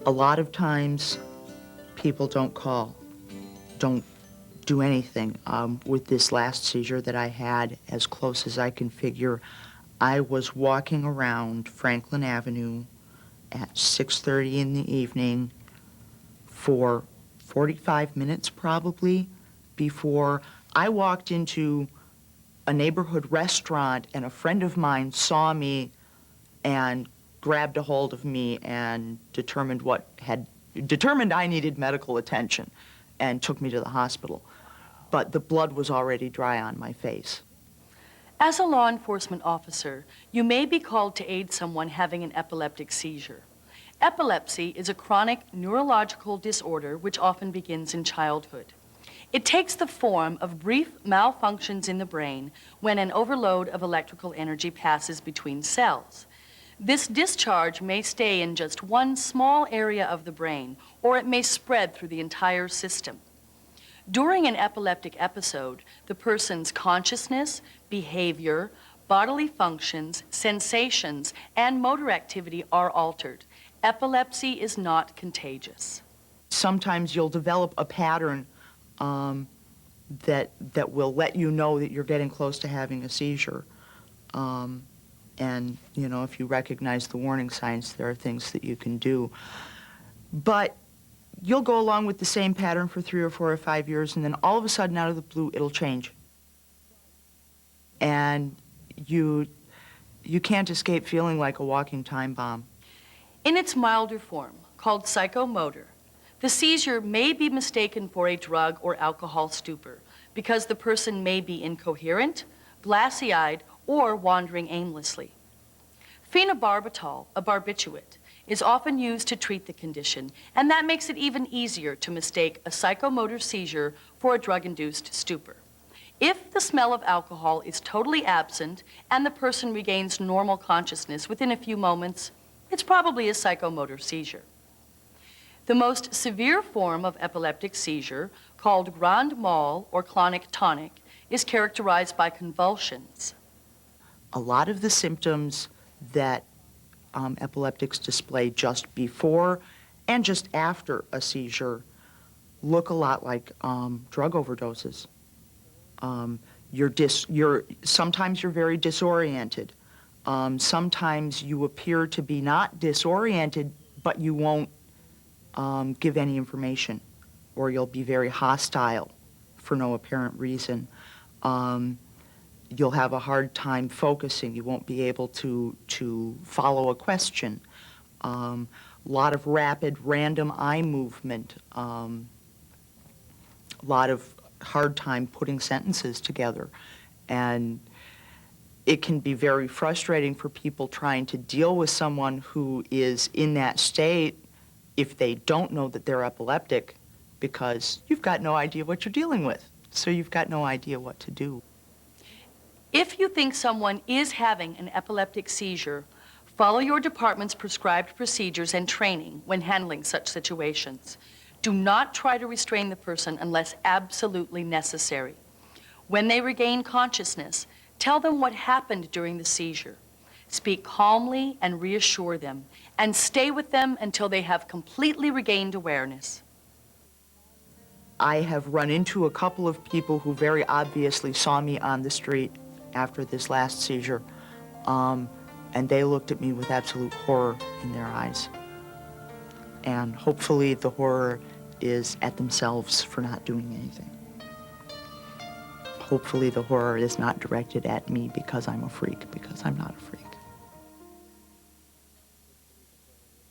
A lot of times, people don't call, don't do anything. With this last seizure that I had, as close as I can figure, I was walking around Franklin Avenue at 6:30 in the evening for 45 minutes probably before I walked into a neighborhood restaurant and a friend of mine saw me and grabbed a hold of me and determined I needed medical attention and took me to the hospital. But the blood was already dry on my face. As a law enforcement officer, you may be called to aid someone having an epileptic seizure. Epilepsy is a chronic neurological disorder which often begins in childhood. It takes the form of brief malfunctions in the brain when an overload of electrical energy passes between cells. This discharge may stay in just one small area of the brain, or it may spread through the entire system. During an epileptic episode, the person's consciousness, behavior, bodily functions, sensations, and motor activity are altered. Epilepsy is not contagious. Sometimes you'll develop a pattern that will let you know that you're getting close to having a seizure. And, you know, if you recognize the warning signs, there are things that you can do. But you'll go along with the same pattern for 3 or 4 or 5 years, and then all of a sudden, out of the blue, it'll change. And you can't escape feeling like a walking time bomb. In its milder form, called psychomotor, the seizure may be mistaken for a drug or alcohol stupor because the person may be incoherent, glassy-eyed, or wandering aimlessly. Phenobarbital, a barbiturate, is often used to treat the condition, and that makes it even easier to mistake a psychomotor seizure for a drug-induced stupor. If the smell of alcohol is totally absent and the person regains normal consciousness within a few moments, it's probably a psychomotor seizure. The most severe form of epileptic seizure, called grand mal or clonic-tonic, is characterized by convulsions. A lot of the symptoms that epileptics display just before and just after a seizure look a lot like drug overdoses. Sometimes you're very disoriented. Sometimes you appear to be not disoriented, but you won't give any information, or you'll be very hostile for no apparent reason. You'll have a hard time focusing. You won't be able to follow a question. A lot of rapid, random eye movement. A lot of hard time putting sentences together. And it can be very frustrating for people trying to deal with someone who is in that state if they don't know that they're epileptic, because you've got no idea what you're dealing with. So you've got no idea what to do. If you think someone is having an epileptic seizure, follow your department's prescribed procedures and training when handling such situations. Do not try to restrain the person unless absolutely necessary. When they regain consciousness, tell them what happened during the seizure. Speak calmly and reassure them, and stay with them until they have completely regained awareness. I have run into a couple of people who very obviously saw me on the street after this last seizure, and they looked at me with absolute horror in their eyes. And hopefully the horror is at themselves for not doing anything. Hopefully the horror is not directed at me because I'm a freak, because I'm not a freak.